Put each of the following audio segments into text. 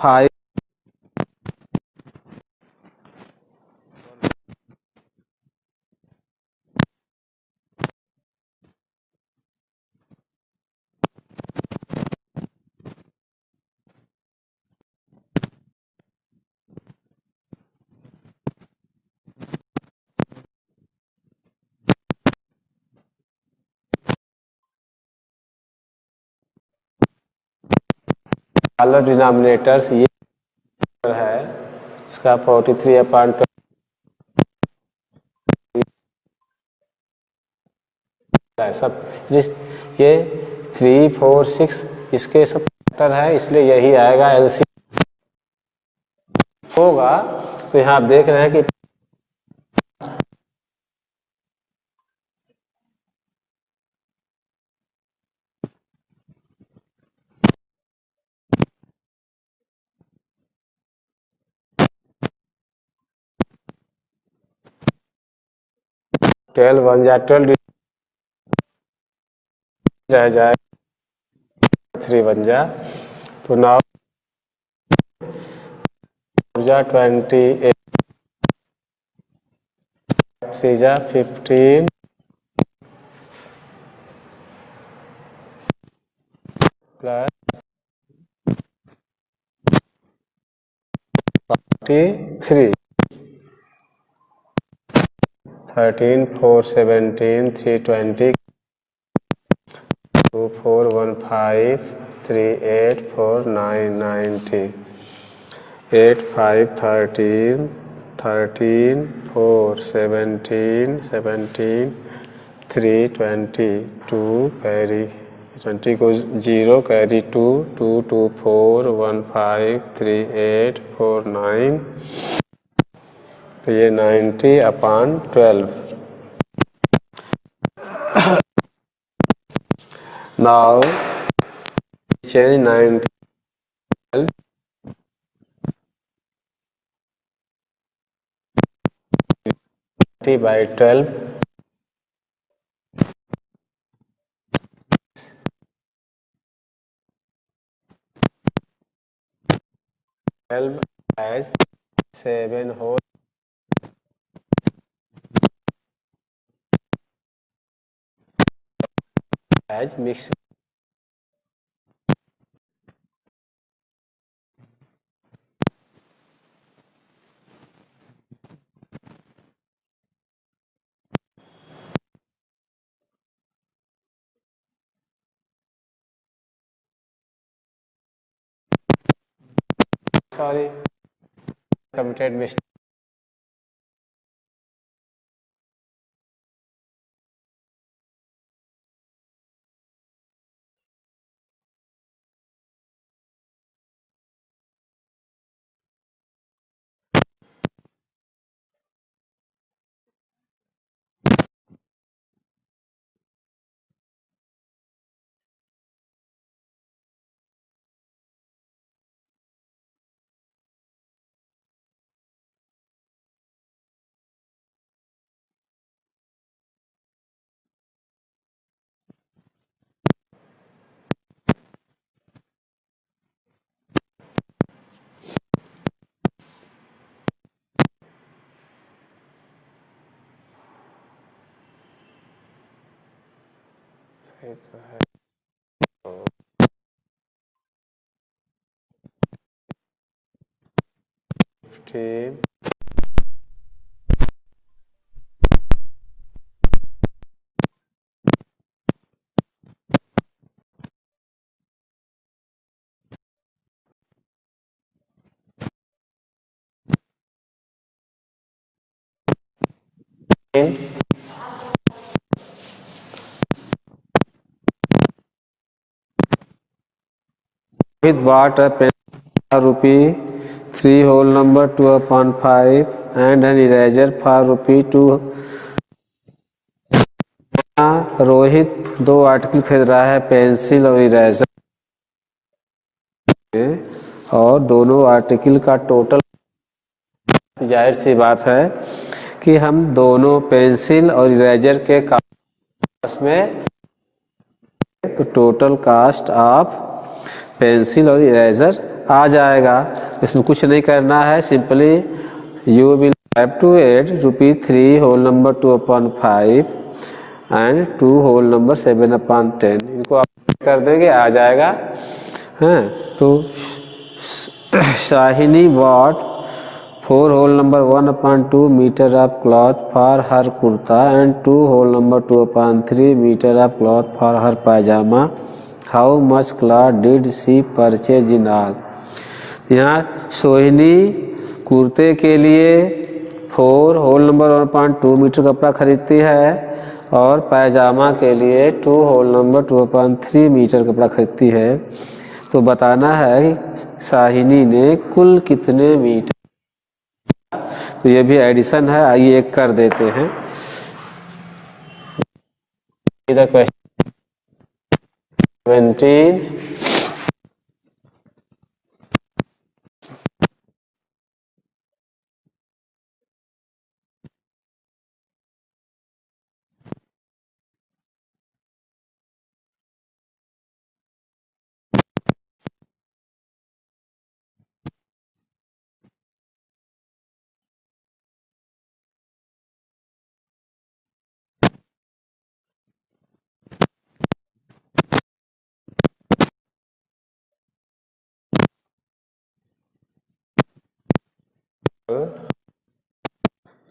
5 smaller denominators ये है इसका 43/20 सब ये 3, 4, 6 इसके सब फैक्टर है, इसलिए यही आएगा एलसीएम होगा। तो यहाँ आप देख रहे हैं कि 12 1 जा 12 रह जाए 3 बन जा, तो 9 जा 28 3 जा 15 प्लस 43 13 4 17 3 20 2 4 1 5 3 8 4 9 90 8 5 13 13 4 17 17 3 20 2 कैरी 20 को 0 कैरी 2 2 2 4 1 5 3 8 4 9, तो ये 90/12। Now change 90/12 as 7 whole as mixed. Sorry, committed mistake. ठीक, Rohit bought a pen for rupee 3 whole number 2/5 and an eraser for rupee 2. Rohit 2 article खरीद रहा है, पेंसिल और इरेजर, और दोनों आर्टिकल का टोटल, जाहिर सी बात है कि हम दोनों पेंसिल और इरेजर के कास्ट में, तो टोटल कास्ट ऑफ पेंसिल और इरेजर आ जाएगा। इसमें कुछ नहीं करना है, simply you will have to add ₹3 whole number 2/5 and 2 whole number 7/10। इनको आप कर देंगे, आ जाएगा। हैं तो Shahini bought 4 whole number 1/2 metre of cloth for her kurta and 2 whole number 2/3 metre of cloth for her pyjama. How much cloth did she purchase in all. यहाँ सोहिनी कुर्ते के लिए 4 होल नंबर 1/2 मीटर कपड़ा खरीदती है और पायजामा के लिए 2 होल नंबर 2/3 मीटर कपड़ा खरीदती है। तो बताना है कि शाहिनी ने कुल कितने मीटर। तो ये भी एडिशन है, आइए एक कर देते हैं। इधर question 17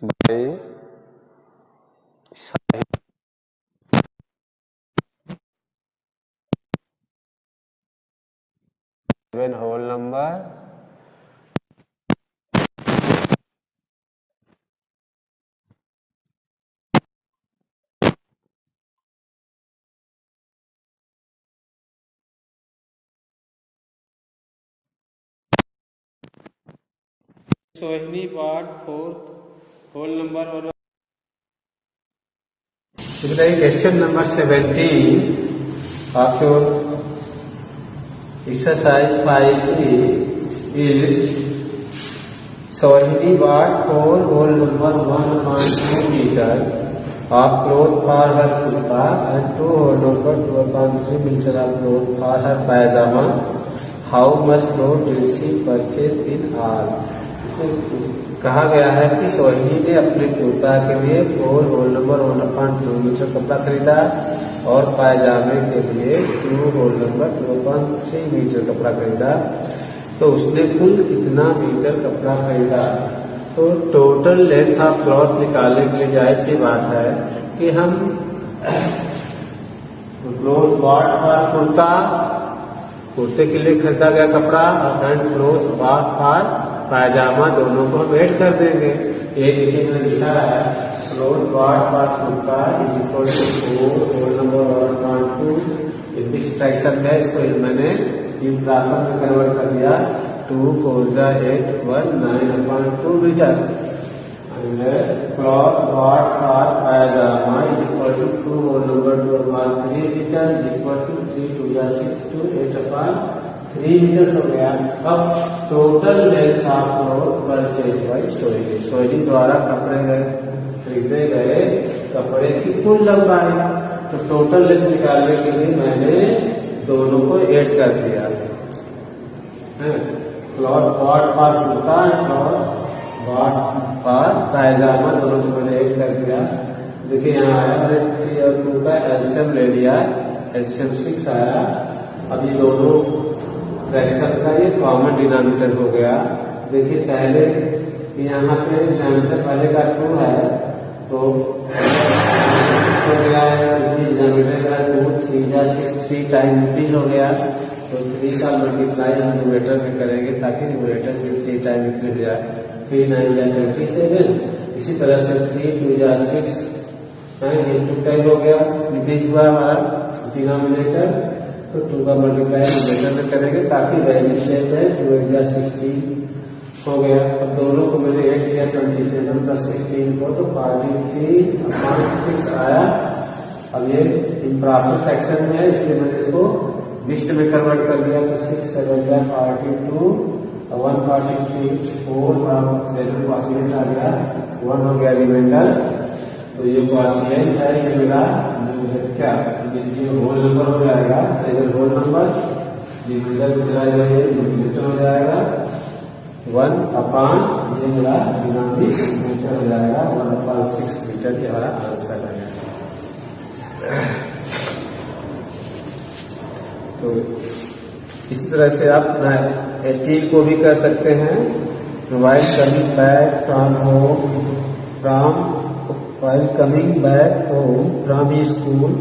by 7 whole number Sohini bought 4 whole number और question number 17 of your exercise 5 is Sohini bought 4 whole number 1/2 metre of cloth for her kurta and 2 whole number 2/3 metre of cloth for her pyjama. How much cloth did she purchase in all. कहा गया है कि सोहिनी ने अपने कुर्ता के लिए 4 whole number 1/2 metre कपड़ा खरीदा और पायजामे के लिए 2 होल नंबर 2/3 मीटर कपड़ा खरीदा। तो उसने कुल कितना मीटर कपड़ा खरीदा। तो टोटल लेंथ ऑफ क्लॉथ निकालने के लिए जाहिर सी बात है कि हम क्लॉथ बॉट फॉर कुर्ता, कुर्ते के लिए खरीदा गया कपड़ा, and cloth bought for pyjama, दोनों को हम ऐड कर देंगे। ये देखिए मैंने लिखा है cloth bought for kurta is equal to 4 whole number 1/2। इस फ्रैक्शन में इसको मैंने ब्राकेट में कन्वर्ट कर दिया। 2 4 8 1 9/2 metre. Cloth bought for pyjama is equal to 2 whole number 2/3 metre is equal to 3 2 6 2 8/3 metre हो गया। अब total length of cloth purchase by Sohini, Sohini द्वारा कपड़े खरीदे गए कपड़े की कुल लंबाई। तो टोटल लेंथ निकालने के लिए मैंने दोनों को ऐड कर दिया। Cloth bought for kurta and cloth bought for pyjama, दोनों को मैंने ऐड कर दिया। देखिए यहाँ आया मैंने 3 और 2 का एलसीएम ले लिया, एलसीएम 6 आया। अब ये दोनों फ्रैक्शन का ये कॉमन डिनोमिनेटर हो गया। देखिए पहले यहाँ पे डिनोमिनेटर पहले का 2 है तो हो गया है, डिनोमिनेटर का 2 3 टाइम इंक्रीज हो गया। तो 3 का मल्टीप्लाई हम न्यूमरेटर में करेंगे ताकि न्यूमरेटर में 3 टाइम इंक्रीज हो जाए। 3 9 27। इसी तरह से 3 2 6 ये 2 टाइम हो गया, इंक्रीज हुआ हमारा डिनोमिनेटर। तो 2 का मल्टीप्लाई न्यूमरेटर में करेंगे ताकि वैल्यू सेम है। 2 8 16 हो गया। अब दोनों को मैंने ऐड किया 27 + 16 को, तो 43/6 आया। अब ये इम्प्रॉपर फ्रैक्शन में है इसलिए मैंने इसको मिक्स्ड में कन्वर्ट कर दिया। तो 6 7 42 143 4 7 क्वोशिएंट आ गया, 1 हो गया रिमाइंडर। तो ये क्वोशिएंट है, ये मेरा क्या ये होल नंबर हो जाएगा 7 होल नंबर डिविजन मेरा जो है न्यूटन हो जाएगा 1/, ये मेरा डिनोमिनेटर मीटर हो जाएगा 1/6 मीटर, ये हमारा आंसर है। तो इस तरह से आप 18 को भी कर सकते हैं। while coming back from from school,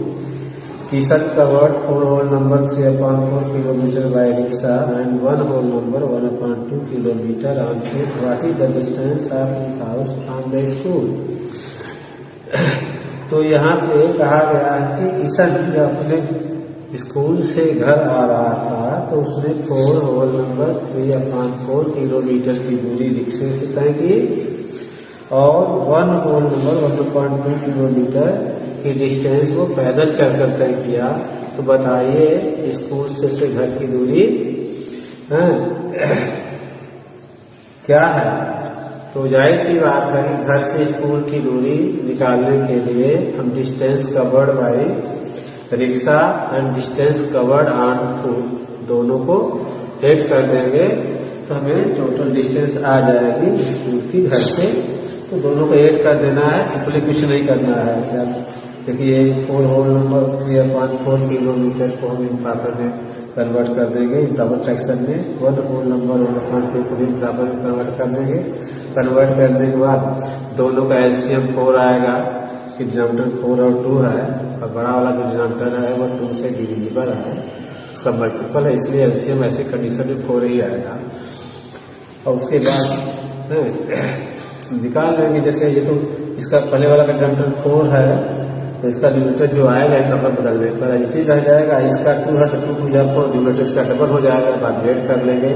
Kishan covered 4 whole number 3/4 kilometer by rickshaw and 1 whole number 1/2 kilometer on foot. What is the distance of his house from the school? तो यहाँ पे कहा गया है कि किशन जब अपने स्कूल से घर आ रहा था तो उसने 4 whole number 3/4 किलोमीटर की दूरी रिक्शे से तय की और 1 whole number 1/2 किलोमीटर की डिस्टेंस वो पैदल चलकर तय किया। तो बताइए स्कूल से घर की दूरी क्या है? तो जाहिर सी बात है कि घर से स्कूल की दूरी निकालने के लिए हम distance covered by rickshaw and distance covered on foot दोनों को ऐड कर देंगे तो हमें टोटल डिस्टेंस आ जाएगी स्कूल की घर से। तो दोनों को ऐड कर देना है, सिंपली कुछ नहीं करना है। देखिए 4 whole number 3/4 किलोमीटर को हम इंप्रॉपर में कन्वर्ट कर देंगे इंप्रॉपर फ्रैक्शन में। 1 whole number 1/2 को भी इंप्रॉपर में कन्वर्ट कर देंगे। कन्वर्ट करने के बाद दोनों का एलसीएम 4 आएगा कि डिनोमिनेटर 4 और 2 है और बड़ा वाला जो डिनोमिनेटर है वो 2 से डिविजिबल है, उसका मल्टीपल है, इसलिए एलसीएम ऐसे कंडीशन में 4 ही आएगा। और उसके बाद निकाल लेंगे। जैसे ये तो इसका पहले वाला का डिनोमिनेटर 4 है तो इसका डिनोमिनेटर जो आएगा नंबर बदलने पर ये रह जाएगा। इसका 2 है तो 2 2 जा 4 डिनोमिनेटर इसका डबल हो जाएगा, बाद ऐड कर लेंगे।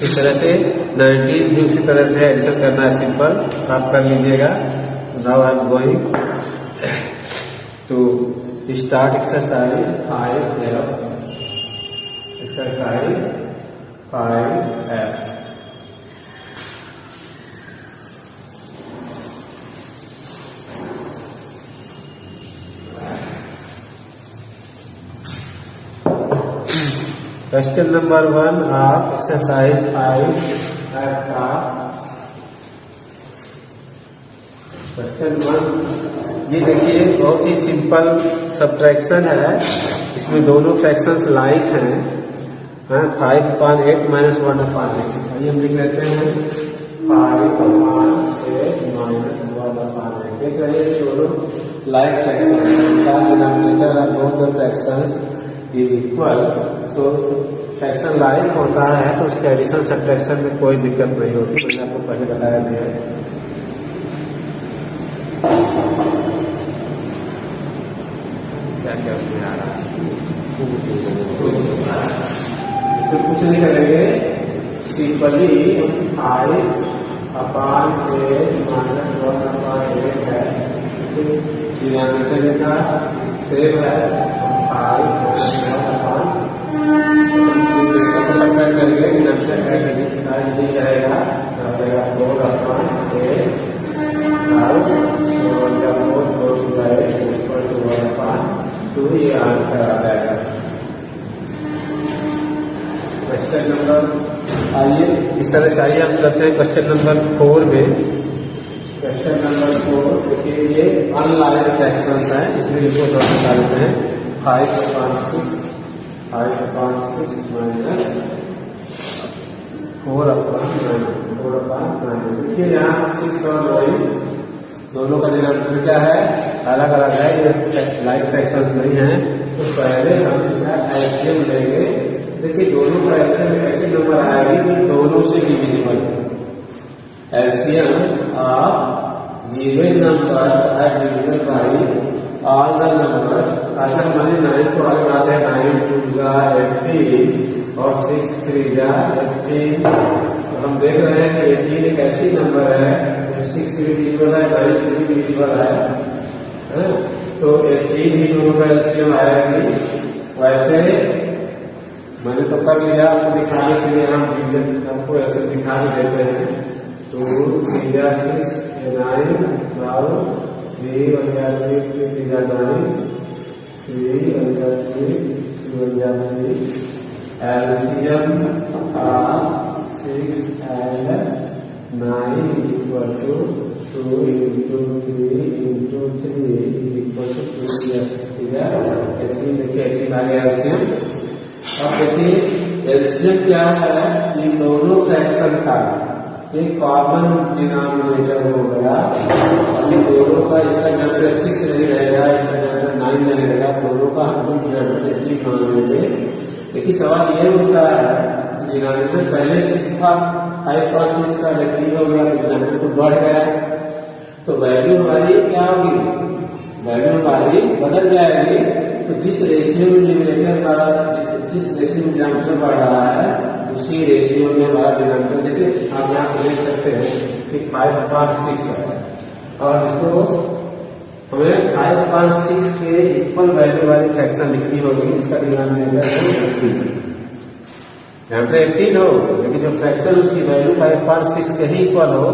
इस तरह से 19 भी उसी तरह से एडिशन करना है, सिंपल आप कर लीजिएगा। Now I am going to start exercise 5F। Exercise 5F। Question number 1 of exercise 5F का क्वेश्चन 1 ये देखिए बहुत ही सिंपल सब्ट्रैक्शन है। इसमें दोनों फ्रैक्शंस लाइक हैं। 5/8 - 1/8 ये हम लिख लेते हैं 5/8 - 1/8। देख रहे हैं दोनों लाइक फ्रैक्शन का denominator of both the fractions is equal. तो फ्रैक्शन लाइक होता है तो उसके एडिशन सब्ट्रैक्शन में कोई दिक्कत नहीं होती, मैंने आपको पहले बताया दिया है। क्या क्या उसमें आ रहा है तो कुछ नहीं करेंगे, सिंपली 5/8 - 1/8 है। डिनोमिनेटर का सेम है 5/1 सब्ट्रैक्ट करके डिनोमिनेटर दी जाएगा 4/8 2 ये आंसर आ जाएगा। क्वेश्चन नंबर आइए इस तरह से आइए हम करते हैं क्वेश्चन नंबर 4 में। क्वेश्चन नंबर 4 देखिए ये अनलाइक फ्रैक्शंस है, इसलिए इसको थोड़ा निकाल लेते हैं। 5/6 4/9 देखिए यहाँ 6 और 9 दोनों का डिनोमिनेटर क्या है, अलग अलग है, ये लाइक फ्रैक्शंस नहीं है। तो पहले हम एलसीएम लेंगे। देखिए दोनों का एलसीएम ऐसे नंबर आएगी कि दोनों से divisible. LCM of given numbers are divisible by all the numbers. अगर मैंने 9 को आगे बढ़ाते हैं 9 2 जा 18 और 6 3 जा 18। तो हम देख रहे हैं कि 18 एक ऐसी नंबर है 6 भी डिविजिबल है, 9 से भी डिविजिबल है। तो 18 ही दोनों का एलसीएम आएगी। वैसे मैंने तो कर लिया, आपको दिखाने के लिए हम डिवीजन आपको ऐसे दिखा देते हैं। 2 3 जा 6 9 12 3 1 जा 3 3 जा 9 3 1 जा 3 1 जा 3 LCM of 6 and 9 equal to 2 into 3 into 3 equal to 2 ठीक है। देखिए 18 आ गया LCM। अब देखिए LCM क्या है, इन दोनों फ्रैक्शन का एक कॉमन डिनोमिनेटर हो गया, और ये दोनों का इसका डिनोमिनेटर 6 नहीं रहेगा, इसका डिनोमिनेटर 9 नहीं रहेगा, दोनों का हम लोग डिनोमिनेटर 18 मान लेंगे। लेकिन सवाल ये होता है डिनोमिनेटर पहले 6 था, 5 और 6 का 18 हो गया, डिनोमिनेटर तो बढ़ गया, तो वैल्यू हमारी क्या होगी, वैल्यू हमारी बदल जाएगी। तो जिस रेशियो में डिनोमिनेटर का, जिस रेशियो में डिनोमिनेटर बढ़ रहा है उसी रेशियो में हमारा डिनोमिनेटर, जैसे आप यहाँ देख सकते हैं कि 5/6 है, और इसको हमें 5/6 के इक्वल वैल्यू वाली फ्रैक्शन लिखनी होगी, इसका डिनोमिनेटर है 18। यहाँ पे 18 हो, लेकिन जो फ्रैक्शन उसकी वैल्यू 5/6 के ही इक्वल हो,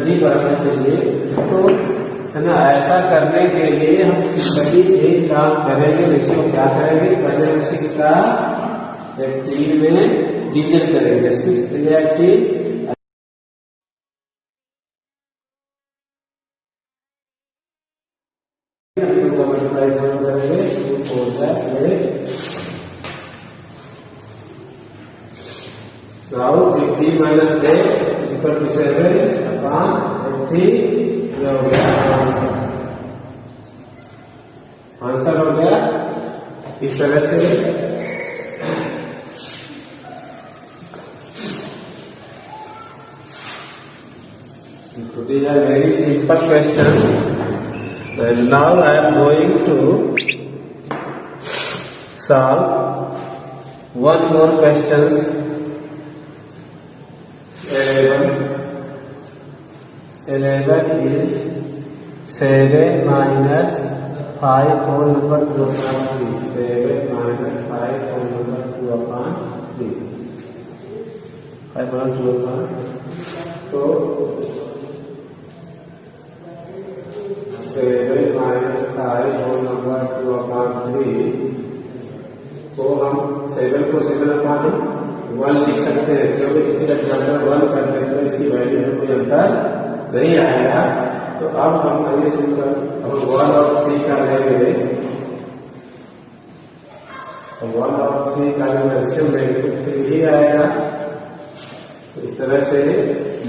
भी बढ़ना चाहिए। तो है ना, ऐसा करने के लिए हम सिंपली एक काम करेंगे। देखिए हम क्या करेंगे, पहले 6 का 18 में डिवीजन करेंगे, 6 3 18 मल्टीप्लाई करेंगे 2 4 8। Now 50 minus 8 is equal to 7 upon 80। यह हो गया आंसर, आंसर हो गया इस तरह से। So these are very simple questions, and now I am going to solve one more questions. 11 is 7 minus 5 whole number 2 upon 3. 7 minus 5 whole number 2 upon 3. 5 upon 2 upon, तो 7 minus 5 whole number 2 upon 3 को हम 7 को 7 upon 1 लिख सकते हैं, क्योंकि किसी का डिनोमिनेटर 1 करने पर इसकी वैल्यू में कोई अंतर नहीं आएगा। तो अब हम आगे सुनकर अब 1 और 3 का लेंगे, 1 और 3 का एलसीएम लेंगे तो 3 ही आएगा। तो इस तरह से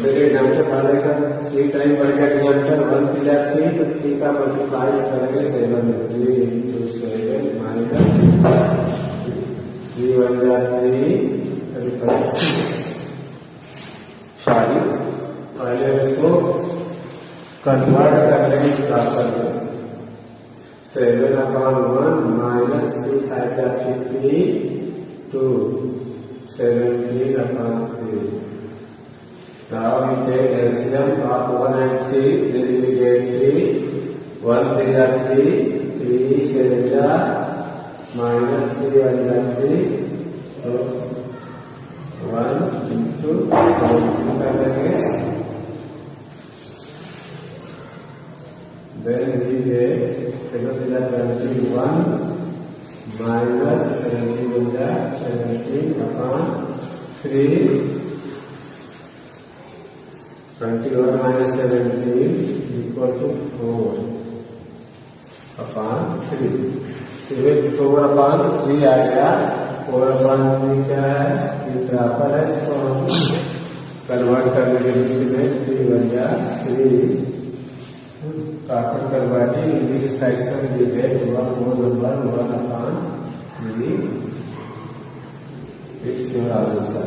मेरे डिनोमिनेटर पहले का 3 टाइम बढ़ गया, डिनोमिनेटर 1 3 3, तो 3 का मल्टीप्लाई करेंगे 7 में, 3 into 7 माइनस 3 1 3 सॉरी, पहले इसको कन्वर्ट कर लेंगे, ट्रांसफर कर 7 upon 1 minus 3 5 50 2 17 upon 3. Now we take LCM of 1 and 3, then we get 3, 1 3 are 3, 3 7 are minus 3 1 are 3, so 1 into 4 then we get 21 minus 17 upon 3, 21 minus 17 equal to 4 upon 3। 4 upon 3 आ गया, 4 upon 3 क्या है, proper है, इसको हम convert करने के लिए 3 बन गया 3 proper converting mix fraction we get 1 whole number 1 upon 3। It's your answer।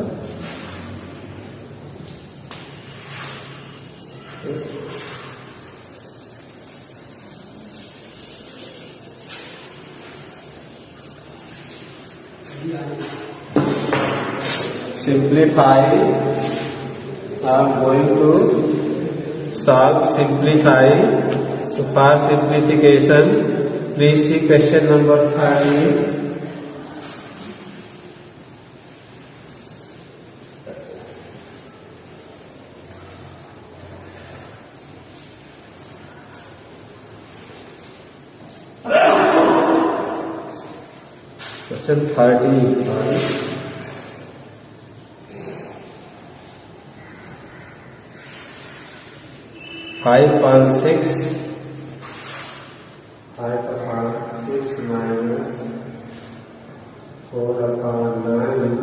Simplify, I am going to solve simplify. So for simplification, please see question number 30. Question 35 5/6 minus 4/9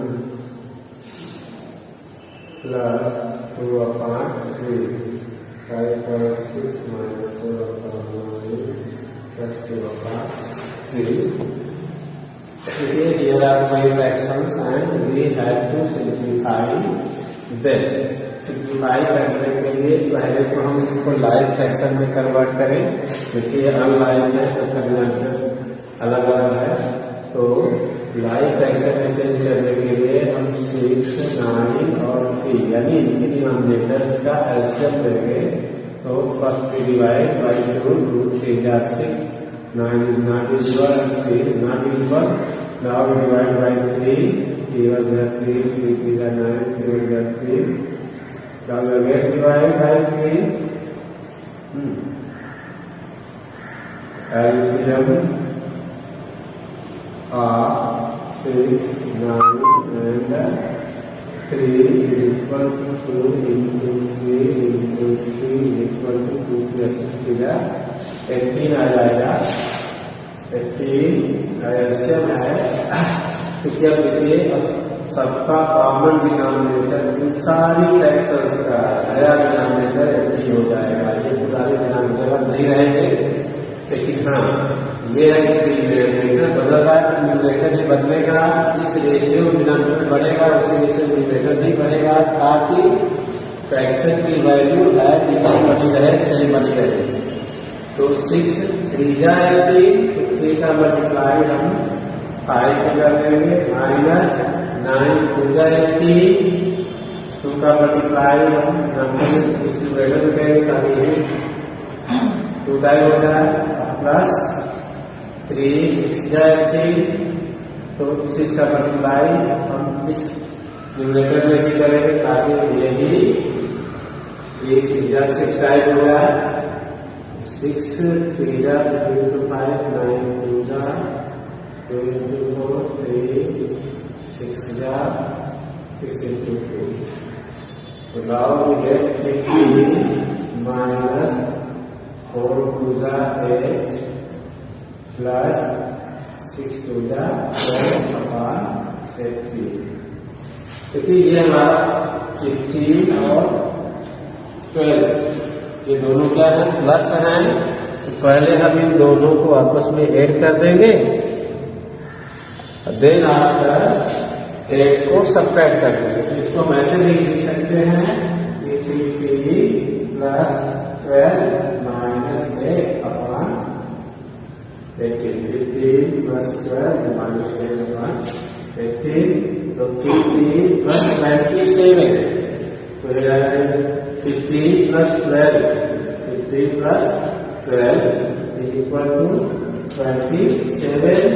plus 2/3. 5/6 minus 4/9 plus 2/3. Okay, here are 5 fractions and we have to simplify them. Simplify करने के लिए पहले तो हम इसको live fraction में convert करें, क्योंकि अनलाइव है, सबका डिनोमिनेटर अलग अलग है। तो लाइव फ्रैक्शन में चेंज करने के लिए हम 6, 9 और 3 यानी डिनोमिनेटर्स का एलसीएम लेंगे। तो first we divide by 2, 3 is 6, 9 is not equal, 3 is not equal. Now we divide by 3, 3 was 3, 3 is 9, 3 was 3. Now we again divide by 3. LCM are 6, 9 and 3 is equal to 2 into 3 into 3 is equal to 2 plus 6 18 आ जाएगा। 18 LCM है। तो क्या देखिए, सबका common denominator इन सारी fractions का नया denominator 80 हो जाएगा। ये पुराने डिनोमिनेटर नहीं रहेंगे, लेकिन हाँ ये है कि डिनोमिनेटर बदल रहा है। डिनोमिनेटर जो बदलेगा, जिस रेशियो में डिनोमिनेटर बढ़ेगा उसी रेशियो में डिनोमिनेटर नहीं बढ़ेगा, ताकि फ्रैक्शन की वैल्यू है जितनी बनी रहे सही बनी रहे। तो 6 3 80, 3 का मल्टीप्लाई हम 5 में कर देंगे, माइनस 9 2 80, 2 का मल्टीप्लाई हम इसी वैल्यू में करेंगे ताकि 2 हो जाए, प्लस 3 6 80, तो 6 का मल्टीप्लाई हम इस न्यूमरेटर में भी करेंगे ताकि ये भी 3 6 टाइप हो जाए। 6 3 into 5 9 2 2 into 4 3 6 into 2. So now we get 15 minus 4 2 8 plus 6 2 12/18. देखिए ये हमारा 15 और 12 ये दोनों क्या है, प्लस है। तो पहले हम इन दोनों को आपस में ऐड कर देंगे, देन आफ्टर 8 को सब्ट्रैक्ट कर देंगे। तो इसको हम ऐसे नहीं लिख सकते हैं, 15 प्लस 12 माइनस 8/18, 15 प्लस 12 माइनस 8/18, तो 15 प्लस 27, तो 15 plus 12 is equal to 27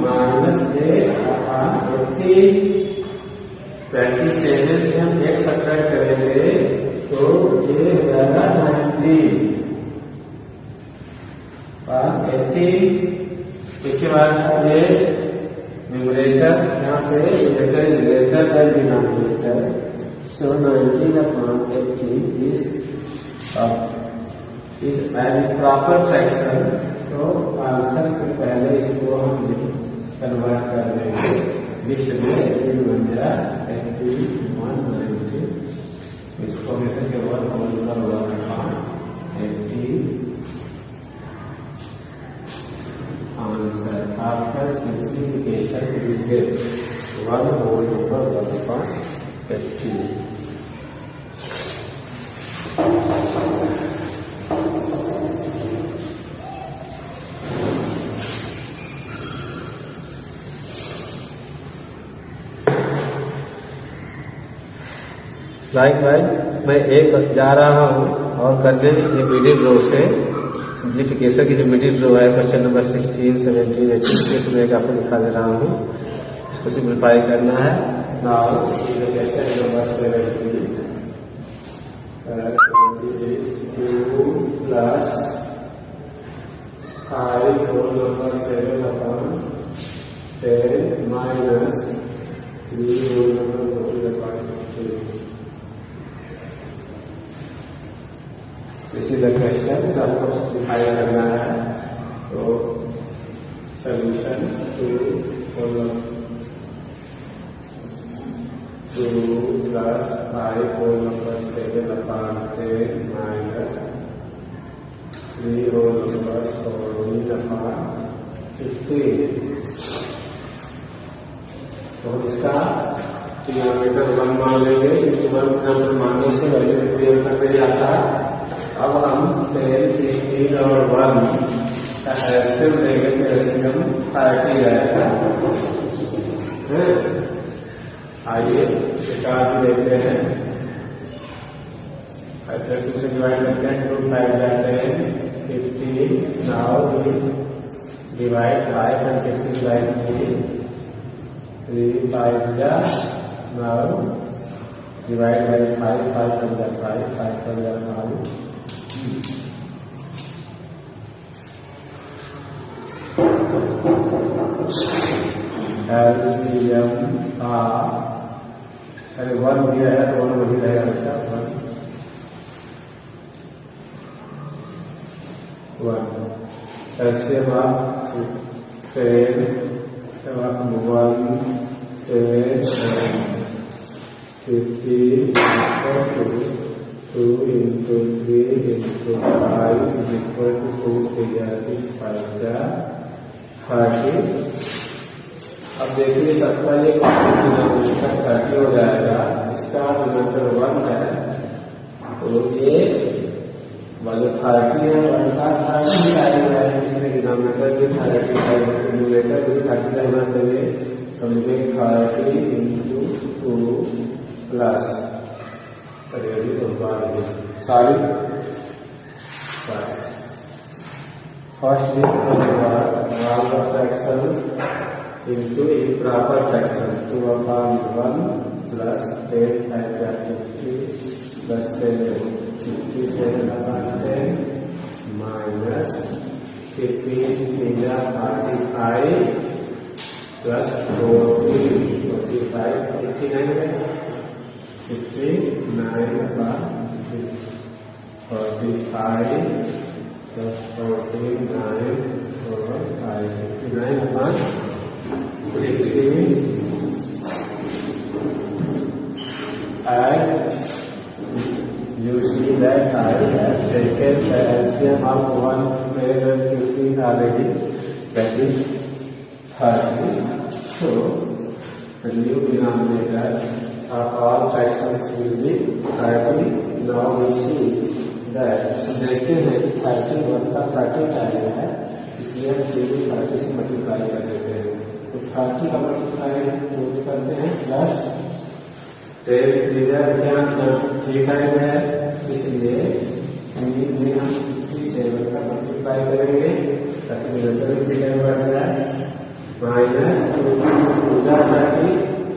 minus 8/18। 27 से हम 1 सब्ट्रैक्ट करेंगे तो ये हो जाएगा 19 और 18। इसके बाद ये न्यूमरेटर, यहाँ पे numerator is greater than denominator, so 19/18 is proper fraction. तो आंसर के पहले इसको हम कन्वर्ट कर देंगे, लिस्ट में बन जाए 190, इसको हमेशा के बाद होल का हुआ 80 answer. After simplification you get 1 whole over 1/80। Likewise मैं एक जा रहा हूँ और करने ये मिडिल रो से सिंप्लीफिकेशन की जो मिडिल रो है क्वेश्चन नंबर 16, 17, 18 इसमें आपको दिखा दे रहा हूँ, इसको सिंप्लीफाई करना है। Now question number 17 2 plus 5 whole number 7/2 10 minus 3 whole number divided by 2. This is the question. So आपको सिंप्लीफाई करना है. तो solution 2 plus 5 whole number 7 upon 10 minus 3 whole number 14 upon 15. तो इसका डिनोमिनेटर 1 मान लेंगे. 1 नंबर मानने से वैल्यू प्रयोग करने आता. अब हम 10, 15 और 1 का एलसीएम लेंगे तो एलसीएम 30 आएगा. आइए काट लेते हैं. 2 से डिवाइड करते हैं. 2 5 जाते हैं 15. Now divide 5 and 15 by 3. 3 5 जा. Now divide by 5. 5 5 5 5 5. LCM अरे 1 दिया है तो 1 वही रहेगा. वैसा 1 LCM आप 10 तब आप 1 10 15 2 into 3 into 5 is equal to 2 3 6 5 30. अब देखिए सबका ये डिनोमिनेटर 30 हो जाएगा. इसका डिनोमिनेटर 1 है तो ये वाला 30 है. 1 का 30 टाइम है. इसमें डिनोमिनेटर भी 30 टाइम है. न्यूमरेटर भी 30 टाइम से समझे 30 into 2 प्लस करेगी तो सारी first fraction into improper fraction. 2 upon 1 plus 10 plus 50 plus 7 57 upon 10 minus 15 35 plus 40 45 59 59 upon 45 plus 49 over 5 59 upon 16. And you see that I have taken the LCM of 115 already, that is 30. So the new denominator of all fractions will be 30. Now we see that देखते हैं 31 का 30 time है, इसलिए हम 30 से multiply कर देते हैं. तो 30 का मल्टीप्लाई करते हैं प्लस 10 3 टाइम है, इसलिए हम 7 का मल्टीप्लाई करेंगे ताकि 3 टाइम बढ़ जाए. माइनस 2 30.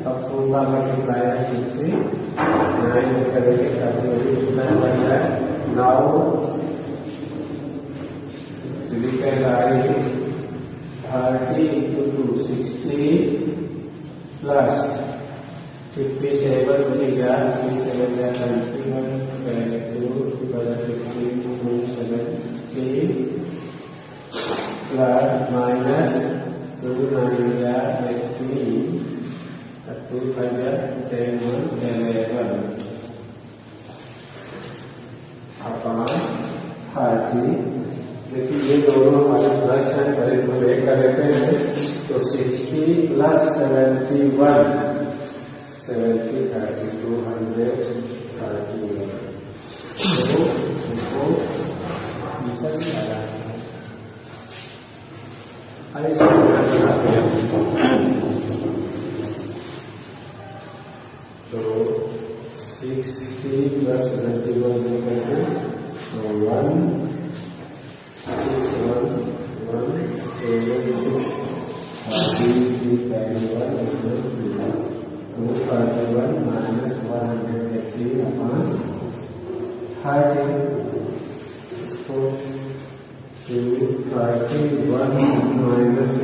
अब 2 का मल्टीप्लाई 50 9 करेंगे ताकि 2 टाइम बढ़ जाए. नाउ लिखेंगे 30 into 2 60 plus 57 से 57 21 2 17 plus minus 2 9 18 2 10 11 upon 30. लेकिन ये दोनों हमारे प्लस है, पहले को लेट कर लेते हैं. तो 60 प्लस 71 70 30 231. तो इनको आंसर आया है. तो 60 प्लस 71 करके 1 6 1 1 7 6 3 31 231 minus 180 upon 30. इसको 231 माइनस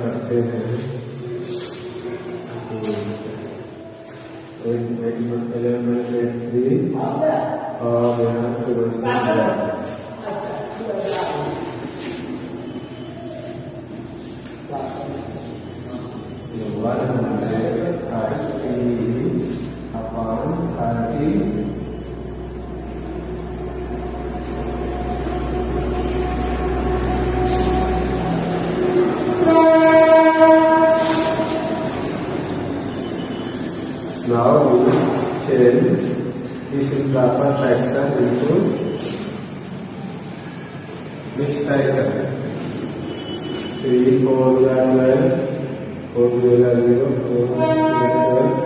करते हैं 11 से 3 और यहाँ 2 से 11 Now we change this improper fraction into mixed fraction. 3, 4 12, 4 0, 4 12.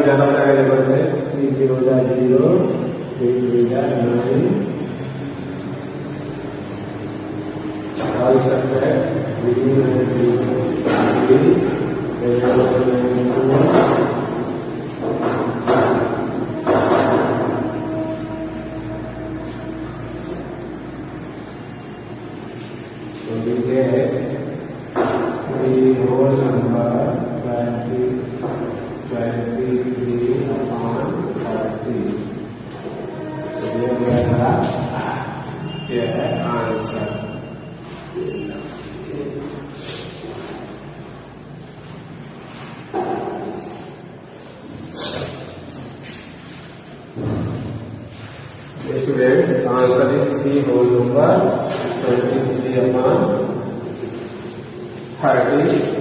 ज्यादा लगाने से 3 0 0, 3 3 9 all subtract between 3 so we get the whole number 23 upon 30. So here we have answer. Students, the answer is 3 whole number 23 upon 30.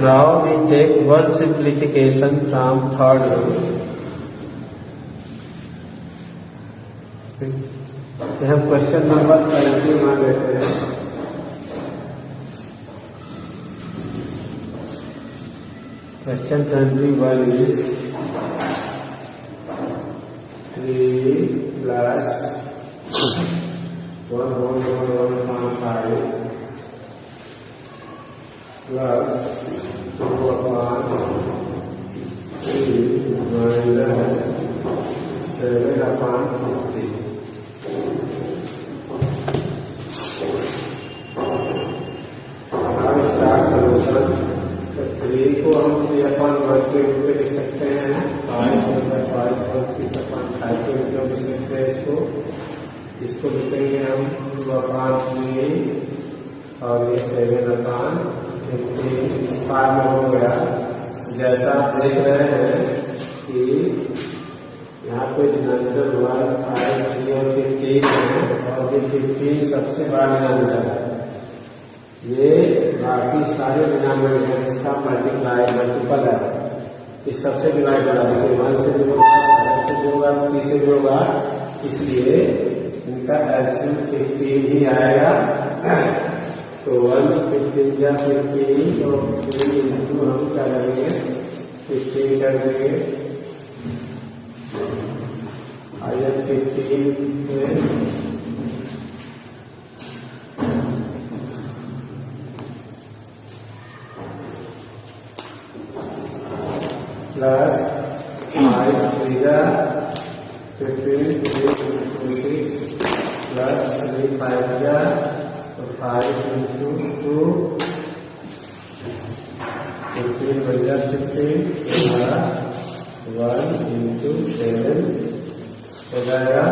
Now we take one simplification from third row. हम question number 21 लेते हैं. Question 21 is 3 plus 1 whole number 1.5 plus 2 upon 3 minus 7 upon 50. Now start solution. तो 3 को हम 3 upon 1 के रूप में लिख सकते हैं, 5 और 6 upon 5 के रूप में लिख सकते हैं. इसको लिखेंगे हम 2 upon 3 और ये 7 upon 50 इस पार में हो गया. जैसा आप देख रहे हैं कि यहाँ पे डिनोमिनेटर हुआ 5, 3 और 15 है और ये 15 सबसे बड़ा डिनोमिनेटर है. ये बाकी सारे डिनोमिनेटर इसका मल्टीपल है. इस सबसे डिवाइड हो रहा है. देखिए 1 से भी होगा, 5 से भी होगा, 3 से भी होगा. इसलिए इनका एलसीएम 15 ही आएगा. तो 1 15 या 15 तो 3 इंटू हम क्या करेंगे 15 कर देंगे. आइए 15 से प्लस 5 3 26 प्लस 3 5 5 into 2 15 बजा 15 1 into 7 हो जाएगा.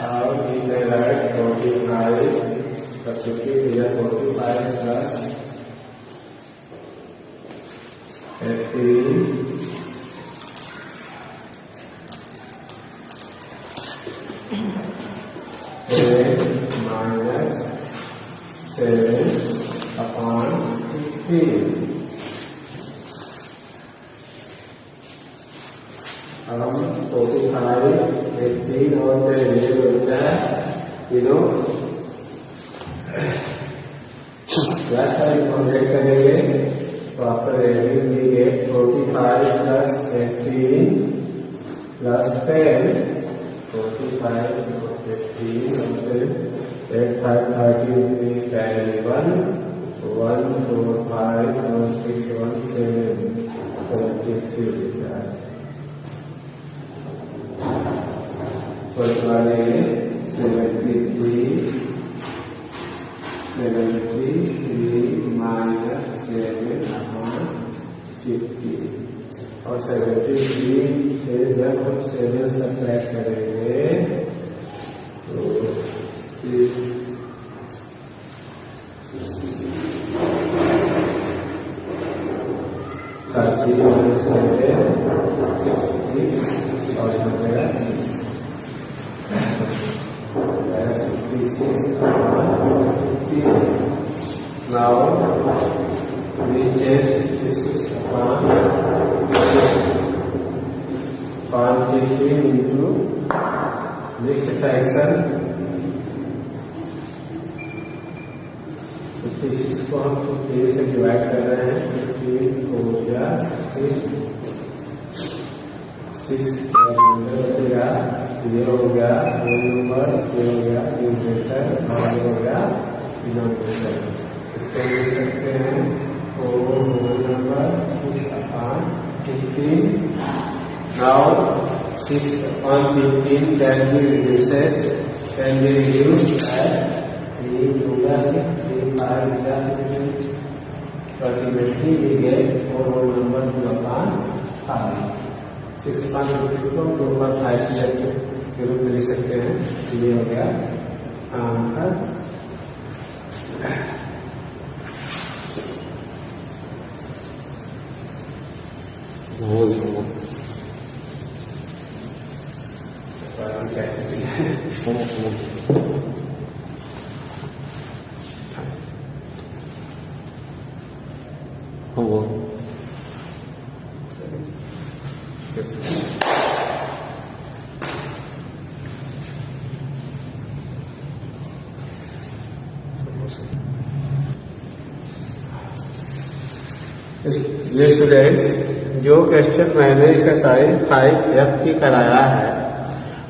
और इनडायरेक्ट 45 45 प्लस 18 minus 7 upon 15. अब हम 45 18 और ये होता है प्लस साइन कॉन्टेक्ट करेंगे तो आपका रेडियन ये 45 प्लस 8 5 33 10 1 1 4 5 4 6 1 7 73 लिखा है। वाले 73 माइनस 7/50 और 73 से जब हम 7 सब्ट्रैक्ट करेंगे तो 30 minus 7 66 और बचेगा 66 now we change 66 upon 15 into next fraction 56 को हम 15 से डिवाइड कर रहे हैं। 15 हो गया 6 बचेगा, ये हो गया होल नंबर, ये हो गया न्यूमरेटर और ये हो गया डिनोमिनेटर। इसको लिख सकते हैं whole number 6/15। Now 6/15 can be reduced as 3 होगा 6 3 5 ultimately we get 4 whole number 2/5। 6/15 को 2/5 के रूप में लिख सकते हैं। ये हो गया आंसर। ये स्टूडेंट्स, जो क्वेश्चन मैंने एक्सरसाइज 5F की कराया है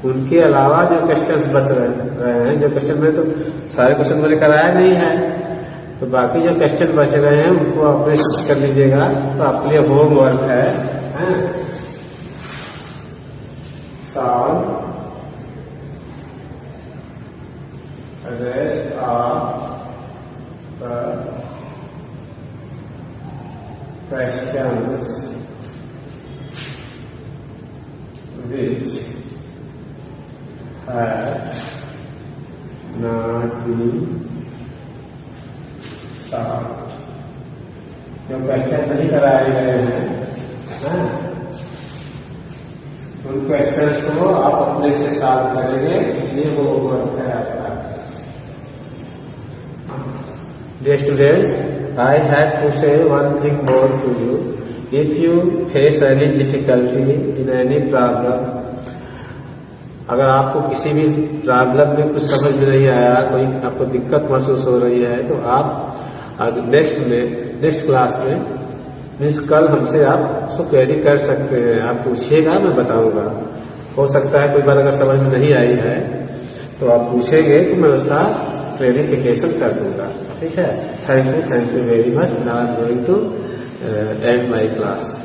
उनके अलावा जो क्वेश्चन बच रहे हैं, जो क्वेश्चन में तो सारे क्वेश्चन मैंने कराया नहीं है, तो बाकी जो क्वेश्चन बच रहे हैं उनको अपने कर लीजिएगा। तो आपके लिए होमवर्क है solve rest of the questions which have not been solved। जो क्वेश्चन नहीं कराए गए हैं उन क्वेश्चंस को आप अपने से सॉल्व करेंगे। ये होमवर्क है आपका। Dear students, I had to say one thing more to you. If you face any difficulty in any problem, अगर आपको किसी भी प्रॉब्लम में कुछ समझ में नहीं आया, कोई आपको दिक्कत महसूस हो रही है, तो आप नेक्स्ट क्लास में मीन्स कल हमसे आप उसको क्वेरी कर सकते हैं। आप पूछिएगा, मैं बताऊंगा। हो सकता है कोई बात अगर समझ में नहीं आई है तो आप पूछेंगे तो मैं उसका क्लेरिफिकेशन कर दूंगा। ठीक है। Thank you very much. Now I am going to end my class.